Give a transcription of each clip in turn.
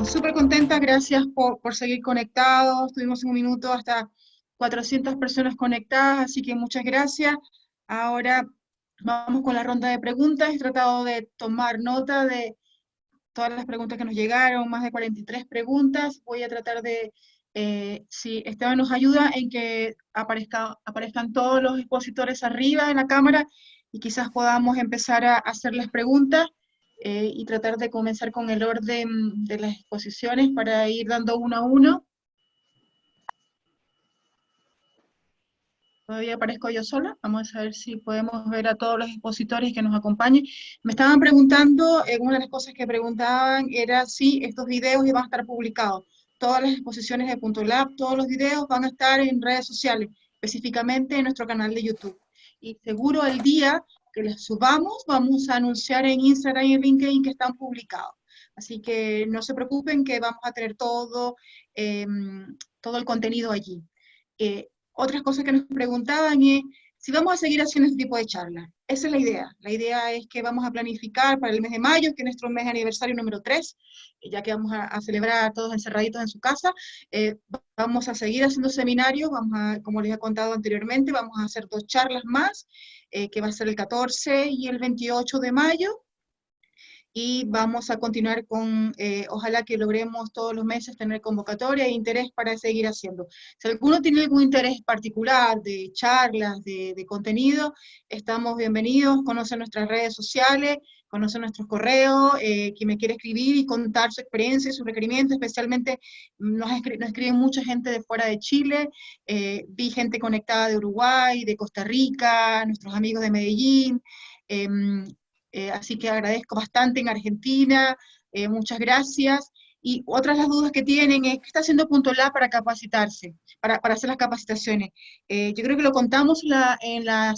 Súper contenta, gracias por seguir conectados. Tuvimos en un minuto hasta 400 personas conectadas, así que muchas gracias. Ahora vamos con la ronda de preguntas. He tratado de tomar nota de todas las preguntas que nos llegaron, más de 43 preguntas. Voy a tratar de, si Esteban nos ayuda, en que aparezcan todos los expositores arriba en la cámara y quizás podamos empezar a hacer las preguntas y tratar de comenzar con el orden de las exposiciones para ir dando uno a uno. Todavía aparezco yo sola. Vamos a ver si podemos ver a todos los expositores que nos acompañen. Me estaban preguntando, una de las cosas que preguntaban era si estos videos iban a estar publicados. Todas las exposiciones de Punto Lab, todos los videos van a estar en redes sociales, específicamente en nuestro canal de YouTube. Y seguro el día que los subamos, vamos a anunciar en Instagram y en LinkedIn que están publicados. Así que no se preocupen que vamos a tener todo, todo el contenido allí. Otras cosas que nos preguntaban es si vamos a seguir haciendo este tipo de charlas. Esa es la idea. La idea es que vamos a planificar para el mes de mayo, que es nuestro mes aniversario número 3, ya que vamos a celebrar todos encerraditos en su casa. Vamos a seguir haciendo seminarios, como les he contado anteriormente, vamos a hacer 2 charlas más, que va a ser el 14 y el 28 de mayo. Y vamos a continuar con, ojalá que logremos todos los meses tener convocatoria e interés para seguir haciendo. Si alguno tiene algún interés particular de charlas, de contenido, estamos bienvenidos, conocen nuestras redes sociales, conocen nuestros correos, quien me quiere escribir y contar su experiencia y su requerimiento, especialmente nos escriben mucha gente de fuera de Chile, vi gente conectada de Uruguay, de Costa Rica, nuestros amigos de Medellín, así que agradezco bastante en Argentina, muchas gracias. Y otras las dudas que tienen es, ¿qué está haciendo Punto Lab para capacitarse, para hacer las capacitaciones? Yo creo que lo contamos en la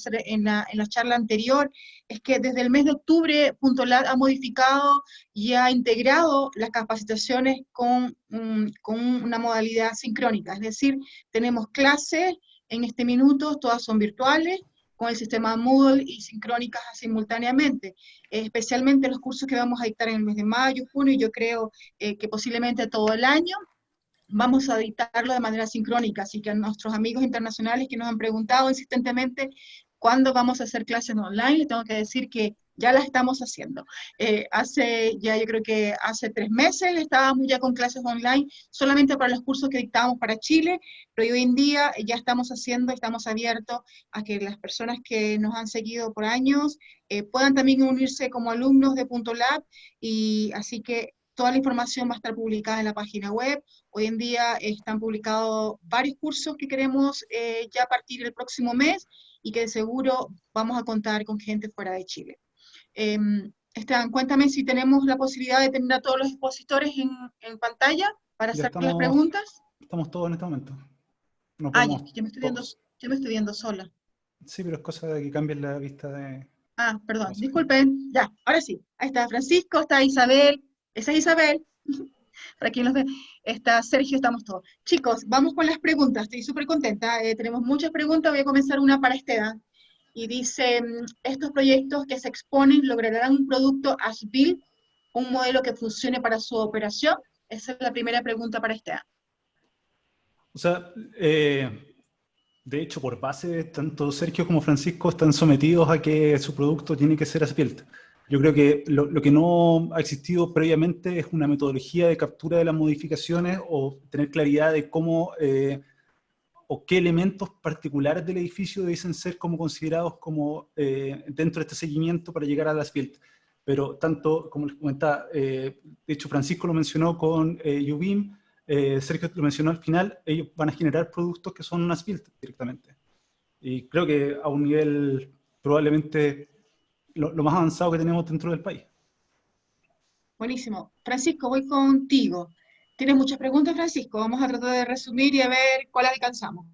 charla anterior, es que desde el mes de octubre Punto Lab ha modificado y ha integrado las capacitaciones con una modalidad sincrónica, es decir, tenemos clases en este minuto, todas son virtuales, con el sistema Moodle y sincrónicas simultáneamente, especialmente los cursos que vamos a dictar en el mes de mayo, junio, y yo creo que posiblemente todo el año, vamos a dictarlo de manera sincrónica, así que a nuestros amigos internacionales que nos han preguntado insistentemente cuándo vamos a hacer clases online, les tengo que decir que ya las estamos haciendo. Yo creo que hace 3 meses estábamos ya con clases online, solamente para los cursos que dictábamos para Chile, pero hoy en día ya estamos abiertos a que las personas que nos han seguido por años puedan también unirse como alumnos de Punto Lab, y así que toda la información va a estar publicada en la página web. Hoy en día están publicados varios cursos que queremos ya partir el próximo mes y que de seguro vamos a contar con gente fuera de Chile. Esteban, cuéntame si tenemos la posibilidad de tener a todos los expositores en pantalla para Ya hacer las preguntas. estamos todos en este momento. Nos Ya, vemos todos. yo me estoy viendo sola. Sí, pero es cosa de que cambien la vista de... Perdón, disculpen. Ya, ahora sí. Ahí está Francisco, está Isabel. Esa es Isabel. Para quien los ve. Está Sergio, estamos todos. Chicos, vamos con las preguntas. Estoy súper contenta. Tenemos muchas preguntas. Voy a comenzar una para Esteban. Y dice, estos proyectos que se exponen lograrán un producto as-built, un modelo que funcione para su operación. Esa es la primera pregunta para Esteban. O sea, de hecho, por base, tanto Sergio como Francisco están sometidos a que su producto tiene que ser as-built. Yo creo que lo que no ha existido previamente es una metodología de captura de las modificaciones o tener claridad de cómo o qué elementos particulares del edificio deben ser como considerados como dentro de este seguimiento para llegar a as-built. Pero tanto, como les comentaba, de hecho Francisco lo mencionó con UBIM, Sergio lo mencionó al final, ellos van a generar productos que son as-built directamente. Y creo que a un nivel probablemente lo más avanzado que tenemos dentro del país. Buenísimo. Francisco, voy contigo. Tienes muchas preguntas, Francisco. Vamos a tratar de resumir y a ver cuál alcanzamos.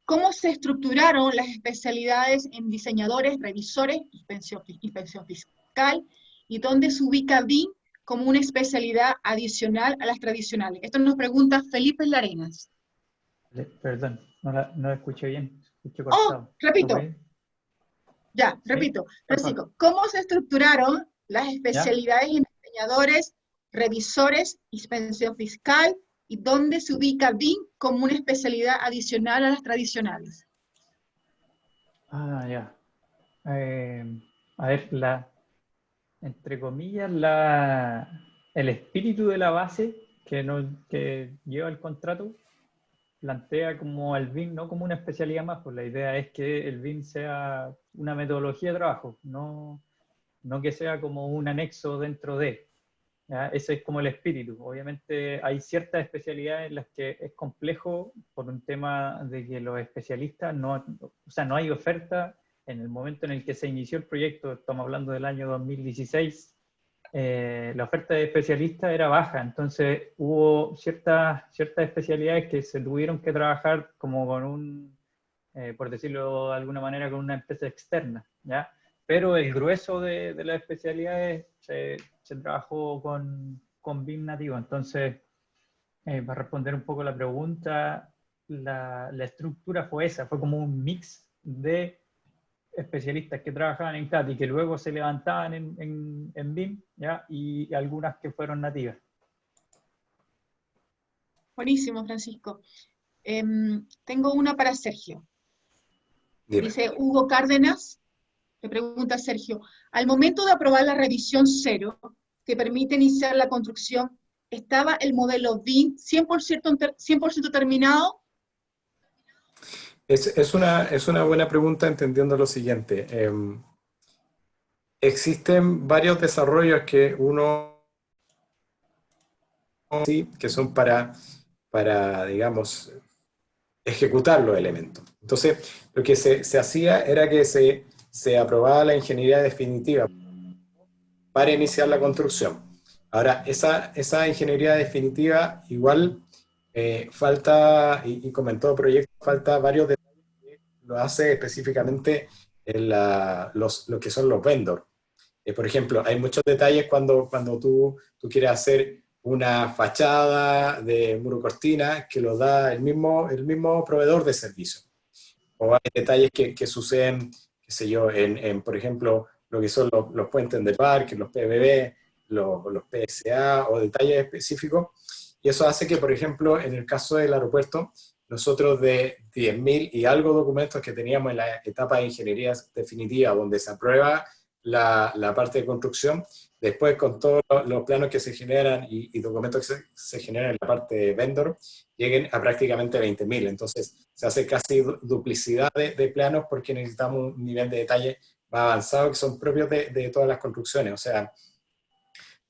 ¿Cómo se estructuraron las especialidades en diseñadores, revisores, inspección fiscal, y dónde se ubica BIM como una especialidad adicional a las tradicionales? Esto nos pregunta Felipe Larenas. Perdón, no la escuché bien. Escuché cortado. Repito. Ya, ¿Sí? repito. Francisco, ¿cómo se estructuraron las especialidades en diseñadores, revisores, inspección fiscal, y dónde se ubica BIM como una especialidad adicional a las tradicionales. Ah, ya. A ver, entre comillas, el espíritu de la base que lleva el contrato plantea como el BIM no como una especialidad más, pues la idea es que el BIM sea una metodología de trabajo, no que sea como un anexo dentro de. ¿Ya? Ese es como el espíritu. Obviamente hay ciertas especialidades en las que es complejo por un tema de que los especialistas o sea, no hay oferta. En el momento en el que se inició el proyecto, estamos hablando del año 2016, la oferta de especialistas era baja, entonces hubo ciertas especialidades que se tuvieron que trabajar como con por decirlo de alguna manera, con una empresa externa, ¿ya? Pero el grueso de las especialidades se trabajó con BIM nativo. Entonces, para responder un poco la pregunta, la estructura fue esa, fue como un mix de especialistas que trabajaban en CAD y que luego se levantaban en BIM, ¿ya? Y algunas que fueron nativas. Buenísimo, Francisco. Tengo una para Sergio. Dime. Dice Hugo Cárdenas, te pregunta Sergio, al momento de aprobar la revisión 0, que permite iniciar la construcción, ¿estaba el modelo BIM 100% terminado? Es una buena pregunta entendiendo lo siguiente. Existen varios desarrollos que sí, que son digamos, ejecutar los elementos. Entonces, lo que se hacía era que se aprobaba la ingeniería definitiva para iniciar la construcción. Ahora, esa ingeniería definitiva igual falta, y como en todo proyecto, falta varios detalles que lo hace específicamente lo que son los vendors. Por ejemplo, hay muchos detalles cuando tú quieres hacer una fachada de muro cortina que lo da el mismo proveedor de servicio. O hay detalles que suceden, qué sé yo, por ejemplo, lo que son los puentes del parque, los PBB, los PSA o detalles específicos. Y eso hace que, por ejemplo, en el caso del aeropuerto, nosotros de 10.000 y algo documentos que teníamos en la etapa de ingeniería definitiva, donde se aprueba la parte de construcción, después con todos los planos que se generan y documentos que se generan en la parte de vendor, lleguen a prácticamente 20.000. Entonces se hace casi duplicidad de planos porque necesitamos un nivel de detalle más avanzado que son propios de todas las construcciones. O sea,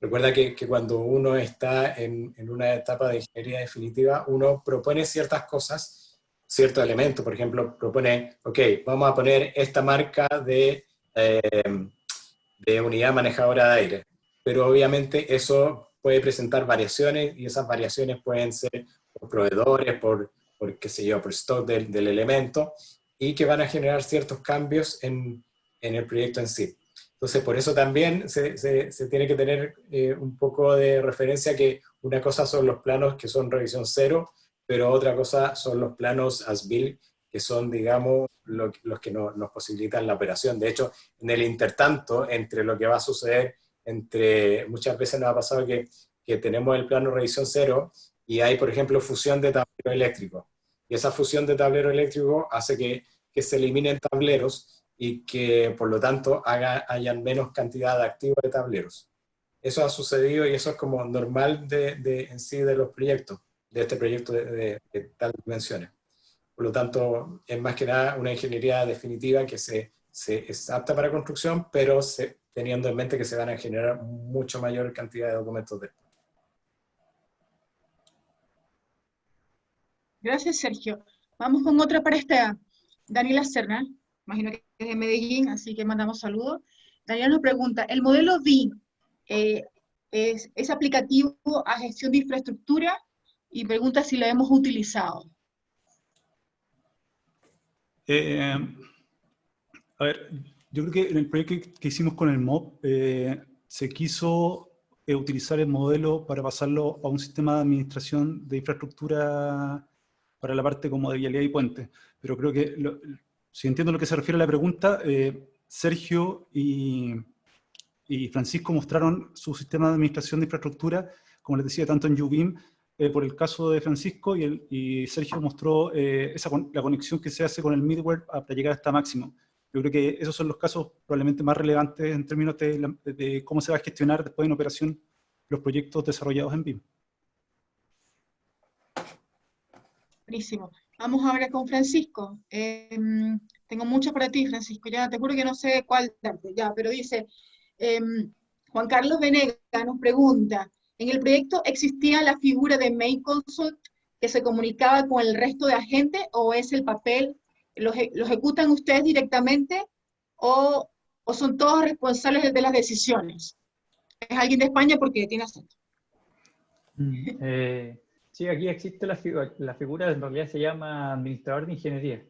recuerda que cuando uno está en una etapa de ingeniería definitiva, uno propone ciertas cosas, ciertos elementos. Por ejemplo, propone, ok, vamos a poner esta marca de unidad manejadora de aire. Pero obviamente eso puede presentar variaciones y esas variaciones pueden ser por proveedores, por qué sé yo, por stock del elemento y que van a generar ciertos cambios en el proyecto en sí. Entonces, por eso también se tiene que tener un poco de referencia que una cosa son los planos que son revisión 0, pero otra cosa son los planos as-built, que son, digamos, los que nos posibilitan la operación. De hecho, en el intertanto, entre lo que va a suceder, muchas veces nos ha pasado que tenemos el plano revisión 0 y hay, por ejemplo, fusión de tablero eléctrico. Y esa fusión de tablero eléctrico hace que se eliminen tableros y que, por lo tanto, hayan menos cantidad de activos de tableros. Eso ha sucedido y eso es como normal en sí de los proyectos, de este proyecto de tal dimensiones. Por lo tanto, es más que nada una ingeniería definitiva que es apta para construcción, pero teniendo en mente que se van a generar mucho mayor cantidad de documentos después. Gracias, Sergio. Vamos con otra para Esteban. Daniela Serna, imagino que es de Medellín, así que mandamos saludos. Daniela nos pregunta, ¿el modelo BIM es aplicativo a gestión de infraestructura? Y pregunta si lo hemos utilizado. A ver, yo creo que en el proyecto que hicimos con el MOB se quiso utilizar el modelo para pasarlo a un sistema de administración de infraestructura para la parte como de vialidad y puente. Pero creo que, si entiendo a lo que se refiere a la pregunta, Sergio y y Francisco mostraron su sistema de administración de infraestructura, como les decía, tanto en UBIM, por el caso de Francisco, y Sergio mostró la conexión que se hace con el middleware para llegar hasta máximo. Yo creo que esos son los casos probablemente más relevantes en términos de cómo se va a gestionar después en operación los proyectos desarrollados en BIM. Buenísimo. Vamos ahora con Francisco. Tengo mucho para ti, Francisco. Ya te juro que no sé cuál darte, ya, pero dice, Juan Carlos Venega nos pregunta, ¿en el proyecto existía la figura de Main Consult que se comunicaba con el resto de agentes o es el papel, lo ejecutan ustedes directamente o son todos responsables de las decisiones? Es alguien de España porque tiene acento. Sí, aquí existe la figura, en realidad se llama administrador de ingeniería,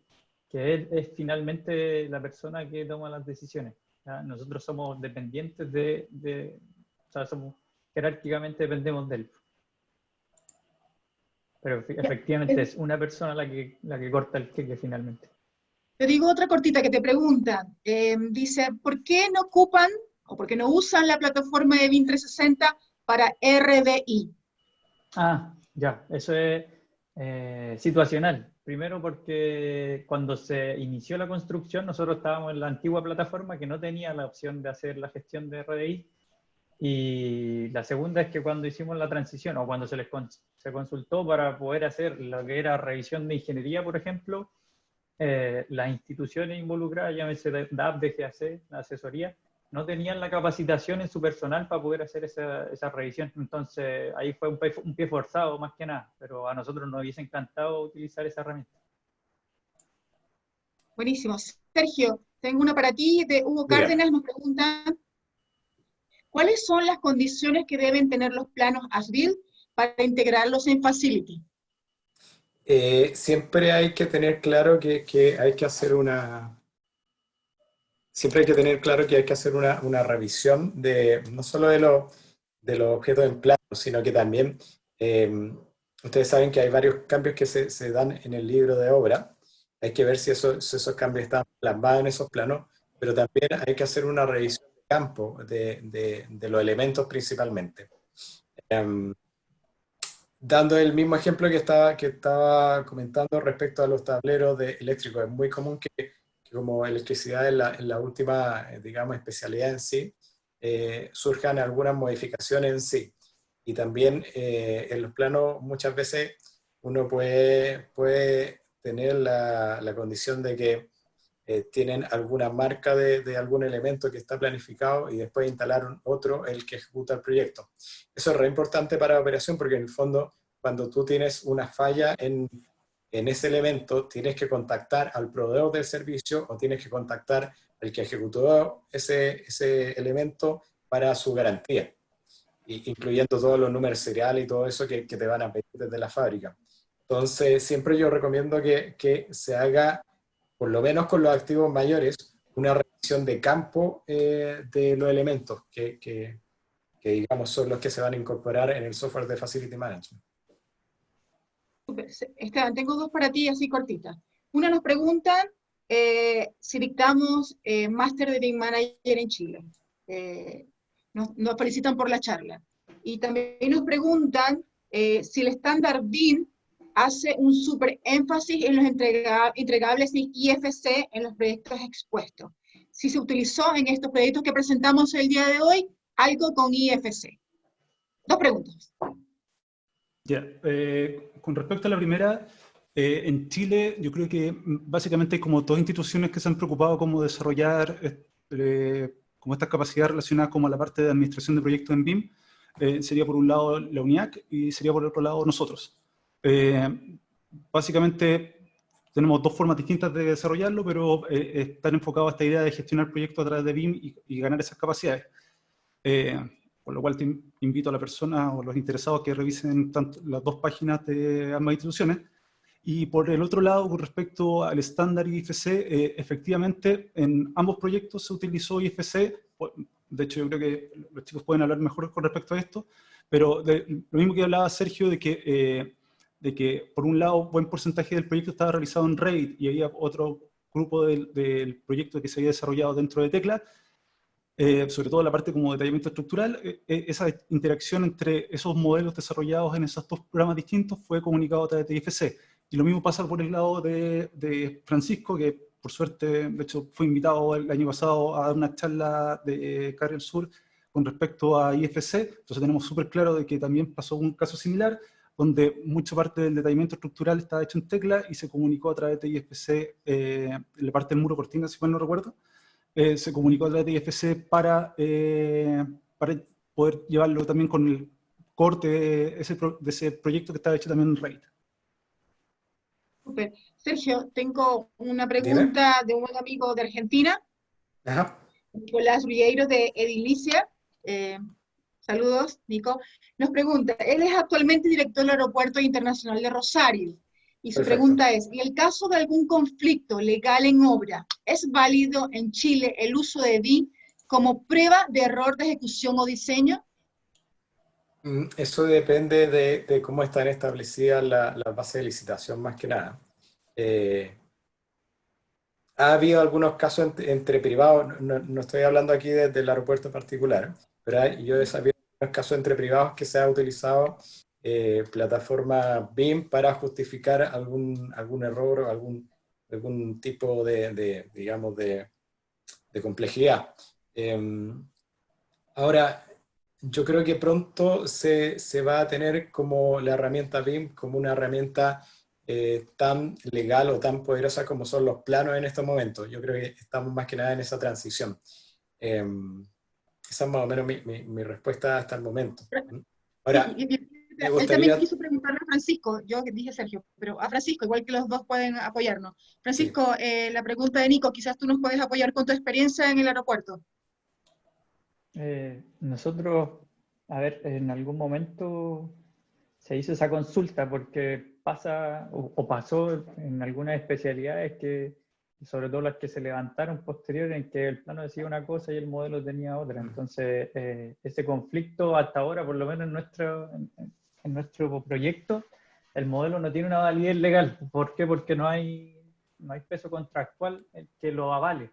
que es finalmente la persona que toma las decisiones. ¿Ya? Nosotros somos dependientes o sea, jerárquicamente dependemos de él. Pero efectivamente es una persona la que corta el queque finalmente. Te digo otra cortita que te pregunta. Dice, ¿por qué no ocupan o por qué no usan la plataforma de BIM 360 para RDI? Ya, eso es situacional. Primero porque cuando se inició la construcción nosotros estábamos en la antigua plataforma que no tenía la opción de hacer la gestión de RDI. Y la segunda es que cuando hicimos la transición o cuando se consultó para poder hacer lo que era revisión de ingeniería, por ejemplo, las instituciones involucradas, llámese DAP, DGAC, la asesoría, no tenían la capacitación en su personal para poder hacer esa revisión. Entonces ahí fue un pie forzado más que nada, pero a nosotros nos hubiese encantado utilizar esa herramienta. Buenísimo. Sergio, tengo una para ti de Hugo Cárdenas, nos pregunta, ¿cuáles son las condiciones que deben tener los planos as-built para integrarlos en Facility? Siempre hay que tener claro que hay que hacer una revisión no solo de los objetos en plano, sino que también ustedes saben que hay varios cambios que se dan en el libro de obra. Hay que ver si esos cambios están plasmados en esos planos, pero también hay que hacer una revisión de campo de los elementos principalmente. Dando el mismo ejemplo que estaba comentando respecto a los tableros eléctricos, es muy común que como electricidad en la última, digamos, especialidad en sí, surjan algunas modificaciones en sí. Y también en los planos muchas veces uno puede tener la condición de que tienen alguna marca de algún elemento que está planificado y después instalar otro, el que ejecuta el proyecto. Eso es re importante para la operación porque en el fondo cuando tú tienes una falla en ese elemento, tienes que contactar al proveedor del servicio o tienes que contactar al que ejecutó ese elemento para su garantía, incluyendo todos los números seriales y todo eso que te van a pedir desde la fábrica. Entonces, siempre yo recomiendo que se haga, por lo menos con los activos mayores, una revisión de campo de los elementos que digamos son los que se van a incorporar en el software de Facility Management. Esteban, tengo dos para ti así cortitas. Una nos preguntan si dictamos Máster de BIM Manager en Chile. Nos felicitan por la charla. Y también nos preguntan si el estándar BIM hace un súper énfasis en los entregables IFC en los proyectos expuestos. Si se utilizó en estos proyectos que presentamos el día de hoy, algo con IFC. Dos preguntas. Con respecto a la primera, en Chile yo creo que básicamente hay como dos instituciones que se han preocupado como desarrollar como estas capacidades relacionadas como a la parte de administración de proyectos en BIM. Sería por un lado la UNIAC y sería por otro lado nosotros. Básicamente tenemos dos formas distintas de desarrollarlo, pero están enfocados a esta idea de gestionar proyectos a través de BIM y ganar esas capacidades. Por lo cual te invito a la persona o los interesados que revisen tanto las dos páginas de ambas instituciones. Y por el otro lado, con respecto al estándar IFC, efectivamente en ambos proyectos se utilizó IFC. De hecho, yo creo que los chicos pueden hablar mejor con respecto a esto, pero lo mismo que hablaba Sergio, de que por un lado buen porcentaje del proyecto estaba realizado en Revit y había otro grupo del proyecto que se había desarrollado dentro de Tecla. sobre todo la parte como detallamiento estructural, esa interacción entre esos modelos desarrollados en esos dos programas distintos fue comunicado a través de IFC. Y lo mismo pasa por el lado de Francisco, que por suerte, de hecho, fue invitado el año pasado a dar una charla de Carriel Sur con respecto a IFC. Entonces tenemos súper claro de que también pasó un caso similar, donde mucha parte del detallamiento estructural estaba hecho en tecla y se comunicó a través de IFC, la parte del muro cortina, si mal no recuerdo, se comunicó a través de IFC para poder llevarlo también con el corte de ese proyecto que estaba hecho también en RAID. Súper. Sergio, tengo una Dime. pregunta de un buen amigo de Argentina, Ajá. Nicolás Rieiro de Edilicia. Saludos, Nico. Nos pregunta, él es actualmente director del Aeropuerto Internacional de Rosario. Y su Perfecto. pregunta es, ¿y el caso de algún conflicto legal en obra, es válido en Chile el uso de BIM como prueba de error de ejecución o diseño? Eso depende de cómo están establecidas las bases de licitación, más que nada. Ha habido algunos casos entre privados, no estoy hablando aquí del aeropuerto en particular, pero yo he sabido algunos casos entre privados que se ha utilizado plataforma BIM para justificar algún error o algún tipo digamos, de complejidad. Ahora, yo creo que pronto se va a tener como la herramienta BIM como una herramienta tan legal o tan poderosa como son los planos en estos momentos. Yo creo que estamos más que nada en esa transición. Esa es más o menos mi respuesta hasta el momento. Ahora, me Él también gustaría... quiso preguntarle a Francisco, yo dije Sergio, pero a Francisco, igual que los dos pueden apoyarnos. Francisco, la pregunta de Nico, quizás tú nos puedes apoyar con tu experiencia en el aeropuerto. Nosotros, a ver, en algún momento se hizo esa consulta porque pasa o pasó en algunas especialidades que, sobre todo las que se levantaron posterior, en que el plano decía una cosa y el modelo tenía otra. Entonces, ese conflicto hasta ahora, por lo menos en nuestro proyecto, el modelo no tiene una validez legal. ¿Por qué? Porque no hay peso contractual que lo avale.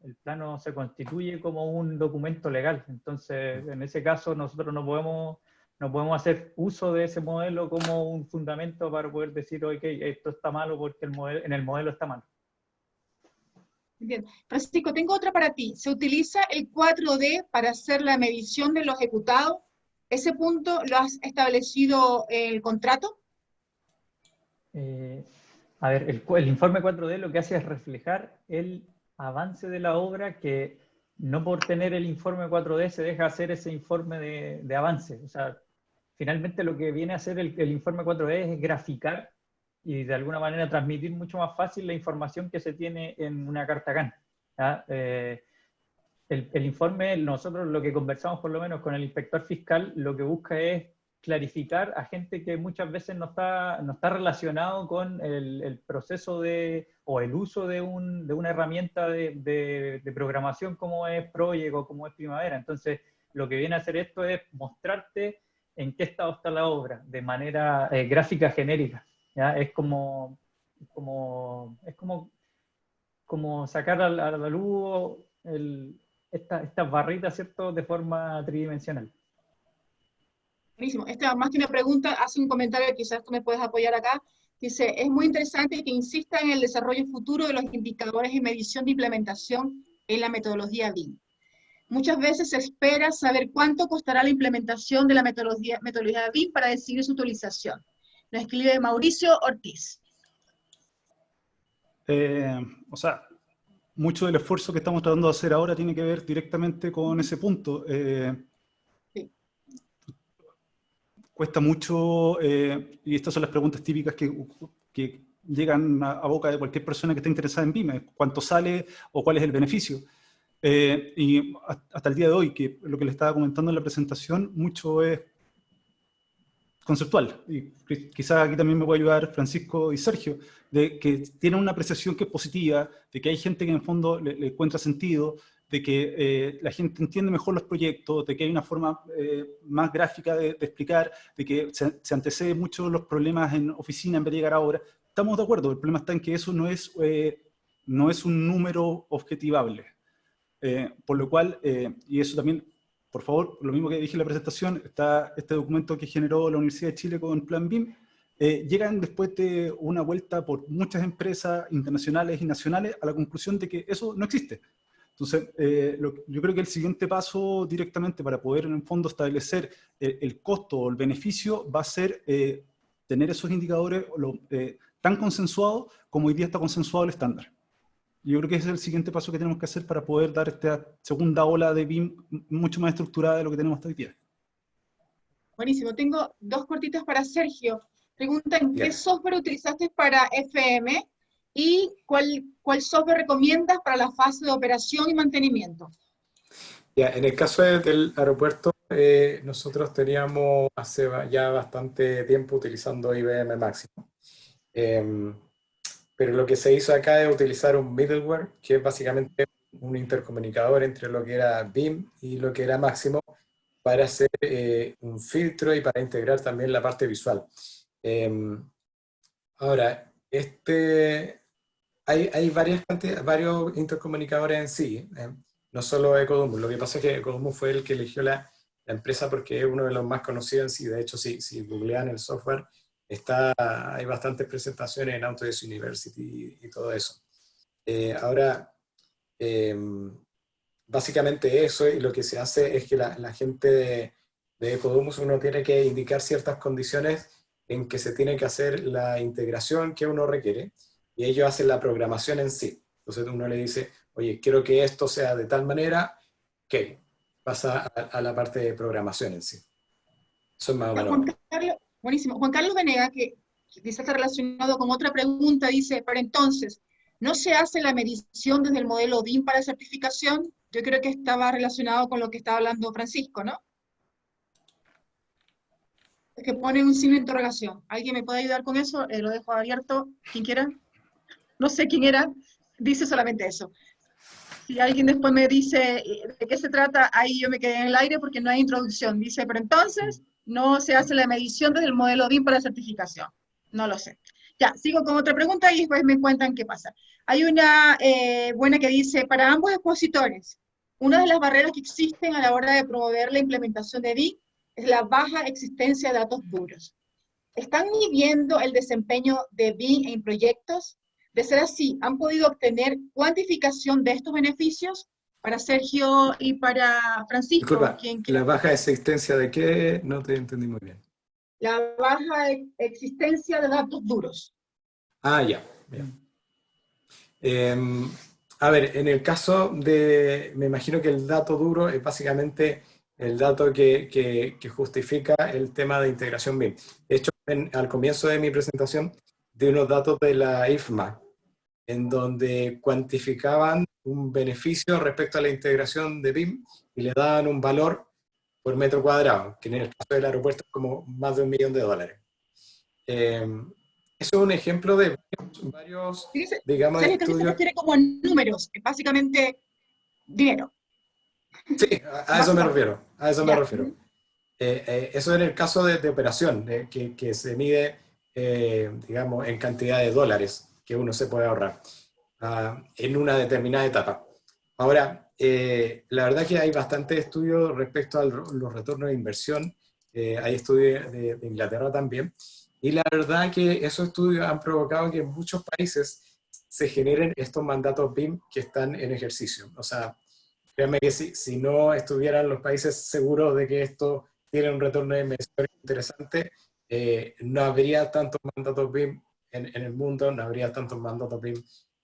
El plano se constituye como un documento legal. Entonces, en ese caso, nosotros no podemos hacer uso de ese modelo como un fundamento para poder decir, ok, esto está malo porque en el modelo está malo. Bien. Francisco, tengo otra para ti. ¿Se utiliza el 4D para hacer la medición de lo ejecutado? ¿Ese punto lo has establecido en el contrato? A ver, el informe 4D lo que hace es reflejar el avance de la obra, que no por tener el informe 4D se deja hacer ese informe de avance. O sea, finalmente lo que viene a hacer el informe 4D es graficar y de alguna manera transmitir mucho más fácil la información que se tiene en una carta GAN. El informe, nosotros lo que conversamos por lo menos con el inspector fiscal, lo que busca es clarificar a gente que muchas veces no está relacionado con el proceso o el uso de una herramienta de programación como es Project o como es Primavera. Entonces, lo que viene a hacer esto es mostrarte en qué estado está la obra, de manera gráfica genérica. ¿Ya? Es como sacar a la luz estas barritas, ¿cierto?, de forma tridimensional. Buenísimo. Esta más que una pregunta, hace un comentario, quizás tú me puedes apoyar acá. Dice, es muy interesante que insista en el desarrollo futuro de los indicadores y medición de implementación en la metodología BIM. Muchas veces se espera saber cuánto costará la implementación de la metodología BIM para decidir su utilización. Nos escribe Mauricio Ortiz. O sea, mucho del esfuerzo que estamos tratando de hacer ahora tiene que ver directamente con ese punto. Sí. Cuesta mucho, y estas son las preguntas típicas que llegan a boca de cualquier persona que esté interesada en BIM. ¿Cuánto sale o cuál es el beneficio? Y hasta el día de hoy, que lo que le estaba comentando en la presentación, mucho es conceptual. Y quizás aquí también me puede ayudar Francisco y Sergio, de que tienen una apreciación que es positiva, de que hay gente que en el fondo le encuentra sentido, de que la gente entiende mejor los proyectos, de que hay una forma más gráfica de explicar, de que se antecede mucho los problemas en oficina en vez de llegar a obra. Estamos de acuerdo, el problema está en que eso no es un número objetivable. Por lo cual, y eso también, por favor, lo mismo que dije en la presentación, está este documento que generó la Universidad de Chile con Plan BIM, llegan después de una vuelta por muchas empresas internacionales y nacionales a la conclusión de que eso no existe. Entonces, yo creo que el siguiente paso directamente para poder en el fondo establecer el costo o el beneficio va a ser tener esos indicadores tan consensuados como hoy día está consensuado el estándar. Yo creo que ese es el siguiente paso que tenemos que hacer para poder dar esta segunda ola de BIM mucho más estructurada de lo que tenemos hasta hoy día. Buenísimo. Tengo dos cortitas para Sergio. Preguntan, ¿qué Bien. software utilizaste para FM y cuál software recomiendas para la fase de operación y mantenimiento? Ya, en el caso del aeropuerto, nosotros teníamos hace ya bastante tiempo utilizando IBM Máximo. Pero lo que se hizo acá es utilizar un middleware, que es básicamente un intercomunicador entre lo que era BIM y lo que era Máximo, para hacer un filtro y para integrar también la parte visual. Ahora, hay varios intercomunicadores en sí, no solo Ecodomus. Lo que pasa es que Ecodomus fue el que eligió la empresa porque es uno de los más conocidos en sí. De hecho, si googlean el software, hay bastantes presentaciones en Autodesk University y todo eso. Ahora, básicamente eso, y lo que se hace es que la gente de Ecodomus, uno tiene que indicar ciertas condiciones en que se tiene que hacer la integración que uno requiere, y ellos hacen la programación en sí. Entonces uno le dice, oye, quiero que esto sea de tal manera, que pasa a la parte de programación en sí. Eso es más o menos. Juan Carlos, buenísimo. Juan Carlos Venega, que dice está relacionado con otra pregunta, dice, pero entonces, ¿no se hace la medición desde el modelo BIM para certificación? Yo creo que estaba relacionado con lo que estaba hablando Francisco, ¿no? Es que pone un signo de interrogación. ¿Alguien me puede ayudar con eso? Lo dejo abierto. ¿Quién quiera? No sé quién era. Dice solamente eso. Si alguien después me dice de qué se trata, ahí yo me quedé en el aire porque no hay introducción. Dice, pero entonces no se hace la medición desde el modelo BIM para certificación. No lo sé. Ya, sigo con otra pregunta y después me cuentan qué pasa. Hay una buena que dice, para ambos expositores, una de las barreras que existen a la hora de promover la implementación de BIM es la baja existencia de datos duros. ¿Están midiendo el desempeño de BIM en proyectos? De ser así, ¿han podido obtener cuantificación de estos beneficios? Para Sergio y para Francisco. Disculpa, ¿la baja existencia de qué? No te entendí muy bien. La baja existencia de datos duros. Ah, ya. A ver, en el caso me imagino que el dato duro es básicamente el dato que justifica el tema de integración BIM. De hecho, al comienzo de mi presentación, di unos datos de la IFMA, en donde cuantificaban un beneficio respecto a la integración de BIM y le daban un valor por metro cuadrado, que en el caso del aeropuerto es como más de $1 millón. Eso es un ejemplo de varios digamos, estudios. Se refiere como en números, es básicamente dinero. Sí, a eso me refiero, a eso me refiero. Eso en el caso de operación, que se mide, digamos, en cantidad de dólares que uno se puede ahorrar en una determinada etapa. Ahora, la verdad que hay bastantes estudios respecto a los retornos de inversión, hay estudios de Inglaterra también, y la verdad que esos estudios han provocado que en muchos países se generen estos mandatos BIM que están en ejercicio. O sea, créanme que si no estuvieran los países seguros de que esto tiene un retorno de inversión interesante, no habría tantos mandatos BIM en el mundo, no habría tantos mandatos BIM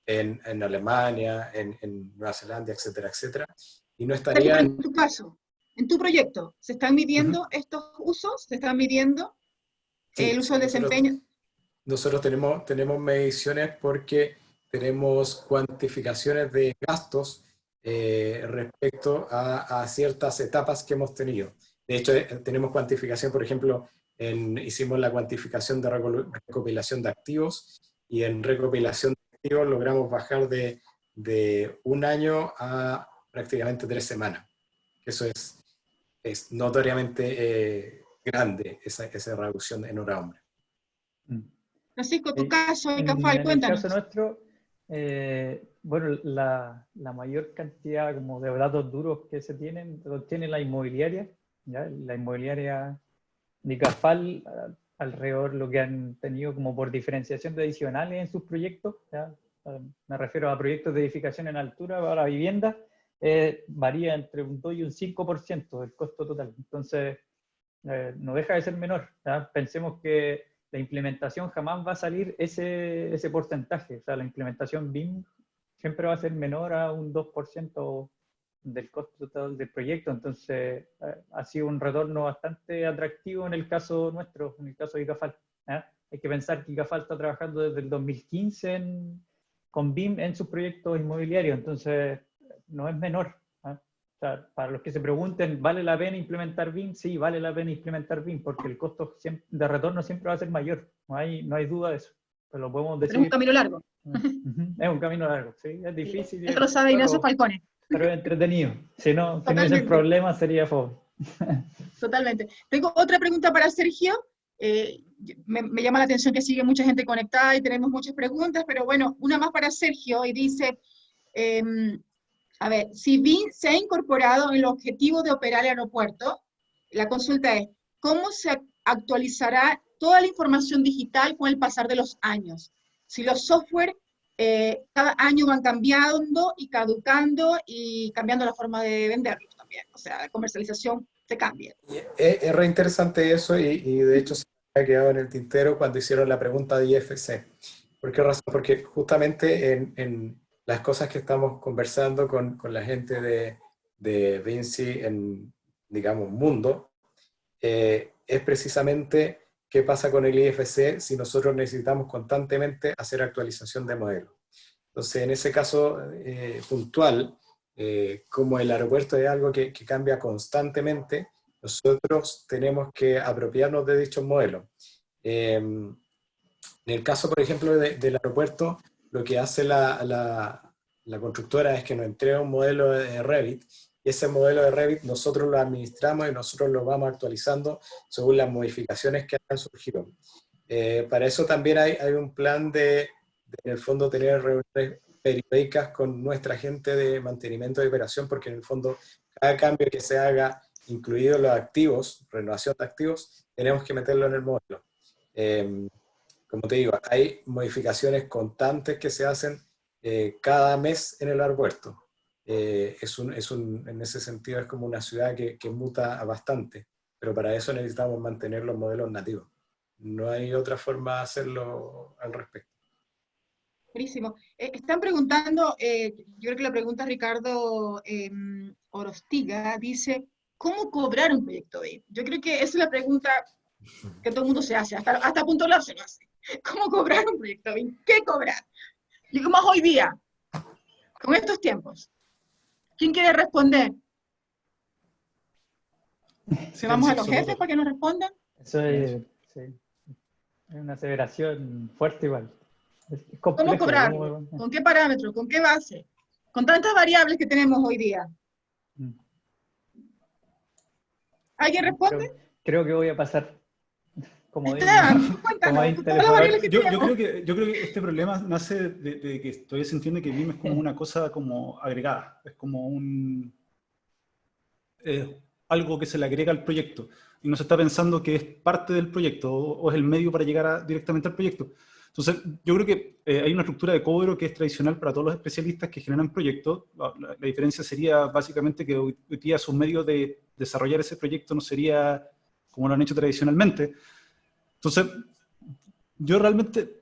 en Alemania, en Nueva Zelanda, etcétera, etcétera. Y no estaría... En tu caso, en tu proyecto, ¿se están midiendo estos usos? ¿Se están midiendo el uso del desempeño? Nosotros tenemos mediciones porque tenemos cuantificaciones de gastos respecto a ciertas etapas que hemos tenido. De hecho, tenemos cuantificación, por ejemplo, hicimos la cuantificación de recopilación de activos, y en recopilación de activos logramos bajar de 1 año a prácticamente 3 semanas. Eso es notoriamente grande, esa reducción en hora hombre. Francisco, tu caso, el CAFAL, cuéntanos. En el caso nuestro, Bueno, la mayor cantidad como de datos duros que se tienen, los tiene la inmobiliaria, ¿ya? La inmobiliaria de Cafal, alrededor lo que han tenido como por diferenciación de adicionales en sus proyectos, ¿ya? Me refiero a proyectos de edificación en altura para vivienda, varía entre un 2 y un 5% del costo total. Entonces, no deja de ser menor, ¿ya? Pensemos que la implementación jamás va a salir ese porcentaje. O sea, la implementación BIM siempre va a ser menor a un 2% del costo total del proyecto. Entonces, ha sido un retorno bastante atractivo en el caso nuestro, en el caso de ICAFAL. Hay que pensar que ICAFAL está trabajando desde el 2015 con BIM en sus proyectos inmobiliarios. Entonces, no es menor. O sea, para los que se pregunten, ¿vale la pena implementar BIM? Sí, vale la pena implementar BIM, porque el costo de retorno siempre va a ser mayor. No hay duda de eso. Pero lo podemos decir. Es un camino largo. Es un camino largo, sí. Es difícil. Eso lo sabe Ignacio Falcone. Pero es entretenido. Si no hubiese problema, sería fome. Totalmente. Tengo otra pregunta para Sergio. Me llama la atención que sigue mucha gente conectada y tenemos muchas preguntas, pero bueno, una más para Sergio y dice... a ver, si BIM se ha incorporado en el objetivo de operar el aeropuerto, la consulta es, ¿cómo se actualizará toda la información digital con el pasar de los años? Si los software cada año van cambiando y caducando y cambiando la forma de venderlos también, o sea, la comercialización se cambia. Es re interesante eso y de hecho se me ha quedado en el tintero cuando hicieron la pregunta de IFC. ¿Por qué razón? Porque justamente en las cosas que estamos conversando con la gente de Vinci en, digamos, mundo, es precisamente qué pasa con el IFC si nosotros necesitamos constantemente hacer actualización de modelos. Entonces, en ese caso puntual, como el aeropuerto es algo que cambia constantemente, nosotros tenemos que apropiarnos de dichos modelos. En el caso, por ejemplo, del aeropuerto, lo que hace la constructora es que nos entrega un modelo de Revit, y ese modelo de Revit nosotros lo administramos y nosotros lo vamos actualizando según las modificaciones que han surgido. Para eso también hay un plan de, en el fondo, tener reuniones periódicas con nuestra gente de mantenimiento de operación, porque en el fondo cada cambio que se haga, incluidos los activos, renovación de activos, tenemos que meterlo en el modelo. Como te digo, hay modificaciones constantes que se hacen cada mes en el aeropuerto. En ese sentido es como una ciudad que muta bastante, pero para eso necesitamos mantener los modelos nativos. No hay otra forma de hacerlo al respecto. Buenísimo. Están preguntando, yo creo que la pregunta Ricardo Orostiga, dice, ¿cómo cobrar un proyecto BIM? Yo creo que esa es la pregunta que todo el mundo se hace, hasta Punto Lab se lo hace. ¿Cómo cobrar un proyecto BIM? ¿Qué cobrar? Y como hoy día, con estos tiempos. ¿Quién quiere responder? ¿Se vamos a los jefes para que nos respondan? Eso es, sí, es una aseveración fuerte igual. Es complejo, ¿cómo cobrarlo? ¿Con qué parámetros? ¿Con qué base? Con tantas variables que tenemos hoy día. ¿Alguien responde? Creo que voy a pasar. Como yo creo que este problema nace de que todavía se entiende que BIM es como una cosa como agregada, es como algo que se le agrega al proyecto, y no se está pensando que es parte del proyecto o es el medio para llegar directamente al proyecto. Entonces, yo creo que hay una estructura de cobro que es tradicional para todos los especialistas que generan proyectos. La diferencia sería básicamente que hoy día su medio de desarrollar ese proyecto no sería como lo han hecho tradicionalmente. Entonces, yo realmente,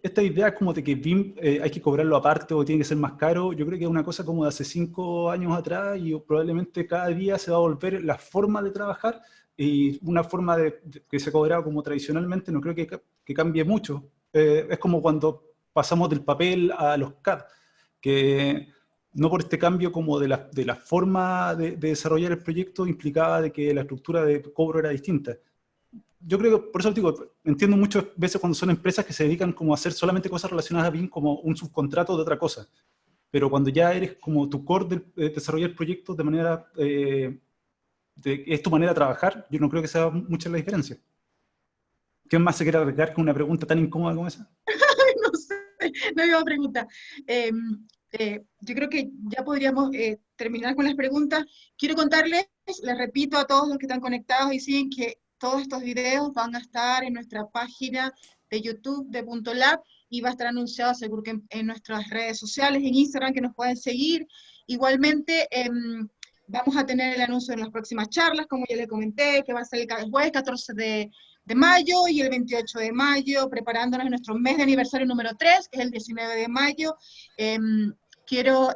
esta idea como de que BIM hay que cobrarlo aparte o tiene que ser más caro, yo creo que es una cosa como de hace 5 años atrás y probablemente cada día se va a volver la forma de trabajar y una forma que se cobraba como tradicionalmente no creo que cambie mucho. Es como cuando pasamos del papel a los CAD, que no por este cambio como de la forma de desarrollar el proyecto implicaba de que la estructura de cobro era distinta. Yo creo que, por eso digo, entiendo muchas veces cuando son empresas que se dedican como a hacer solamente cosas relacionadas a BIM como un subcontrato de otra cosa. Pero cuando ya eres como tu core de desarrollar proyectos de manera, es tu manera de trabajar, yo no creo que sea mucha la diferencia. ¿Quién más se quiere arriesgar con una pregunta tan incómoda como esa? No sé, no iba a preguntar. Yo creo que ya podríamos terminar con las preguntas. Quiero contarles, les repito a todos los que están conectados y siguen que todos estos videos van a estar en nuestra página de YouTube de Punto Lab y va a estar anunciado seguro que en nuestras redes sociales, en Instagram, que nos pueden seguir. Igualmente, vamos a tener el anuncio en las próximas charlas, como ya les comenté, que va a ser el jueves 14 de mayo y el 28 de mayo, preparándonos en nuestro mes de aniversario número 3, que es el 19 de mayo. Quiero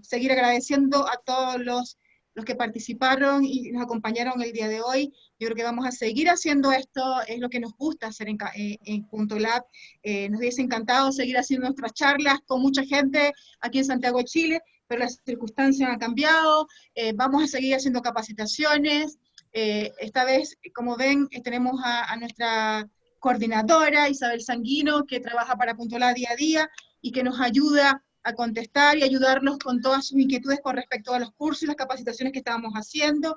seguir agradeciendo a todos los que participaron y nos acompañaron el día de hoy. Yo creo que vamos a seguir haciendo esto, es lo que nos gusta hacer en Punto Lab. Nos hubiese encantado seguir haciendo nuestras charlas con mucha gente aquí en Santiago de Chile, pero las circunstancias han cambiado. Vamos a seguir haciendo capacitaciones. Esta vez, como ven, tenemos a nuestra coordinadora, Isabel Sanguino, que trabaja para Punto Lab día a día y que nos ayuda a contestar y ayudarlos con todas sus inquietudes con respecto a los cursos y las capacitaciones que estábamos haciendo.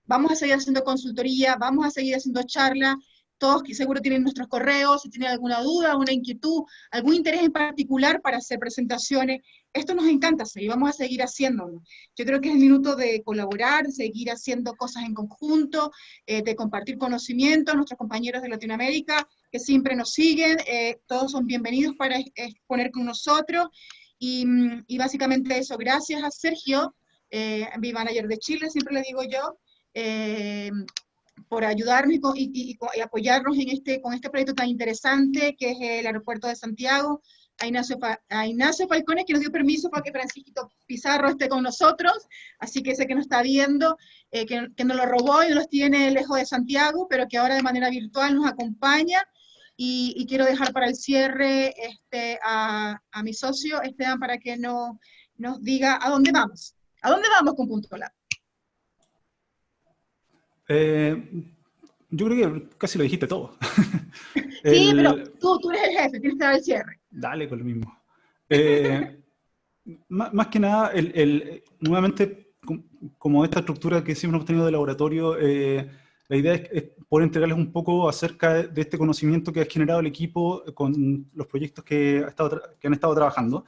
Vamos a seguir haciendo consultoría, vamos a seguir haciendo charlas. Todos que seguro tienen nuestros correos, si tienen alguna duda, alguna inquietud, algún interés en particular para hacer presentaciones. Esto nos encanta hacer y vamos a seguir haciéndolo. Yo creo que es el minuto de colaborar, de seguir haciendo cosas en conjunto, de compartir conocimientos. Nuestros compañeros de Latinoamérica que siempre nos siguen, todos son bienvenidos para exponer con nosotros. Y básicamente eso, gracias a Sergio, mi manager de Chile, siempre le digo yo, por ayudarnos y apoyarnos con este proyecto tan interesante que es el Aeropuerto de Santiago, a Ignacio Falcones, que nos dio permiso para que Francisquito Pizarro esté con nosotros, así que sé que nos está viendo, que nos lo robó y nos los tiene lejos de Santiago, pero que ahora de manera virtual nos acompaña, y quiero dejar para el cierre a mi socio Esteban para que nos diga a dónde vamos con Punto Lab. Yo creo que casi lo dijiste todo. Sí, pero tú eres el jefe, tienes que dar el cierre. Dale con lo mismo. Más que nada, nuevamente, como esta estructura que siempre hemos tenido de laboratorio, la idea es poder entregarles un poco acerca de este conocimiento que ha generado el equipo con los proyectos que han estado trabajando.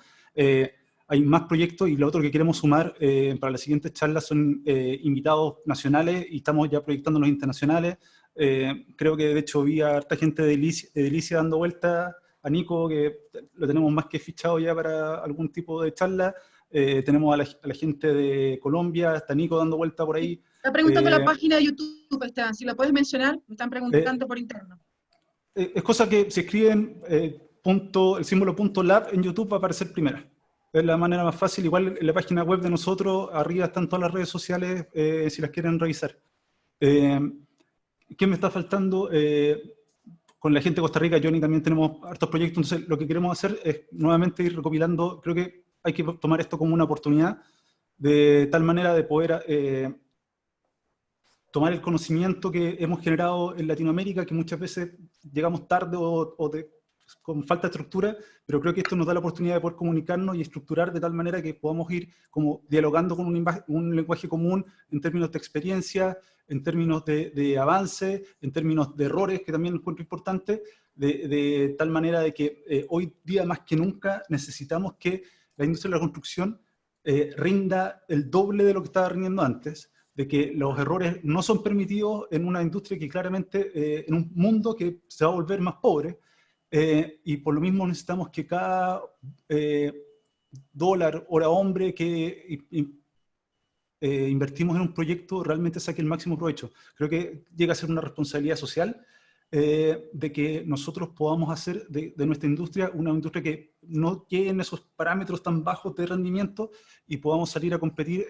Hay más proyectos y lo otro que queremos sumar para las siguientes charlas son invitados nacionales y estamos ya proyectando los internacionales. Creo que de hecho vi a harta gente de Delicia dando vuelta, a Nico, que lo tenemos más que fichado ya para algún tipo de charla. Tenemos a la gente de Colombia, está Nico dando vuelta por ahí. Está preguntando la página de YouTube, Esteban, si la puedes mencionar, me están preguntando por interno. Es cosa que si escriben el símbolo .lab en YouTube va a aparecer primera. Es la manera más fácil. Igual en la página web de nosotros, arriba están todas las redes sociales, si las quieren revisar. ¿Qué me está faltando? Con la gente de Costa Rica, Johnny, también tenemos hartos proyectos, entonces lo que queremos hacer es nuevamente ir recopilando. Creo que hay que tomar esto como una oportunidad, de tal manera de poder tomar el conocimiento que hemos generado en Latinoamérica, que muchas veces llegamos tarde con falta de estructura, pero creo que esto nos da la oportunidad de poder comunicarnos y estructurar de tal manera que podamos ir como dialogando con un lenguaje común en términos de experiencia, en términos de avance, en términos de errores, que también encuentro importante, de tal manera de que hoy día más que nunca necesitamos que la industria de la construcción rinda el doble de lo que estaba rindiendo antes, de que los errores no son permitidos en una industria que claramente, en un mundo que se va a volver más pobre, y por lo mismo necesitamos que cada dólar, hora hombre que invertimos en un proyecto realmente saque el máximo provecho. Creo que llega a ser una responsabilidad social de que nosotros podamos hacer de nuestra industria una industria que no llegue en esos parámetros tan bajos de rendimiento y podamos salir a competir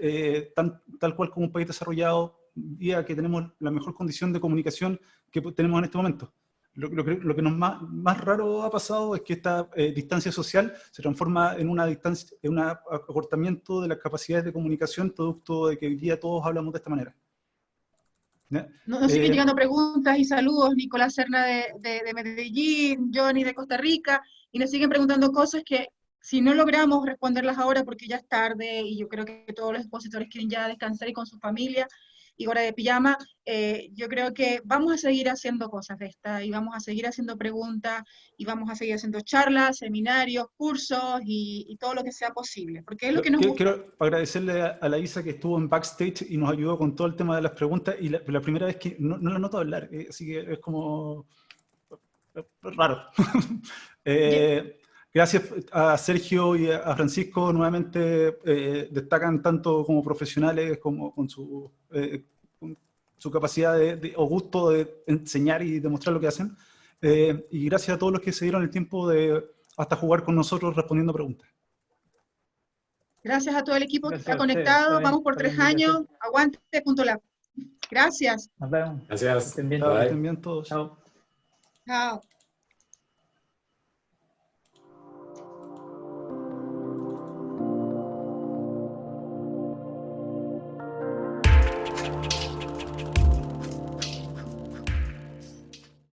tal cual como un país desarrollado, día que tenemos la mejor condición de comunicación que tenemos en este momento. Lo que más raro ha pasado es que esta distancia social se transforma en un acortamiento de las capacidades de comunicación, producto de que hoy día todos hablamos de esta manera. Nos siguen llegando preguntas y saludos, Nicolás Serna de Medellín, Johnny de Costa Rica, y nos siguen preguntando cosas que si no logramos responderlas ahora porque ya es tarde, y yo creo que todos los expositores quieren ya descansar y con su familia, y hora de pijama, yo creo que vamos a seguir haciendo cosas de estas, y vamos a seguir haciendo preguntas, y vamos a seguir haciendo charlas, seminarios, cursos, y todo lo que sea posible, porque es lo que nos gusta. Quiero agradecerle a la Isa que estuvo en backstage y nos ayudó con todo el tema de las preguntas, y la primera vez que no la noto hablar, así que es como raro. Gracias a Sergio y a Francisco, nuevamente destacan tanto como profesionales como con su capacidad o gusto de enseñar y demostrar lo que hacen. Y gracias a todos los que se dieron el tiempo de hasta jugar con nosotros respondiendo preguntas. Gracias a todo el equipo que Gracias está a ustedes conectado, también vamos por por la 3 años, aguante.lab. Gracias. Nos vemos. Gracias. Que estén bien. Chao, que Bye. estén bien todos. Chao. Chao.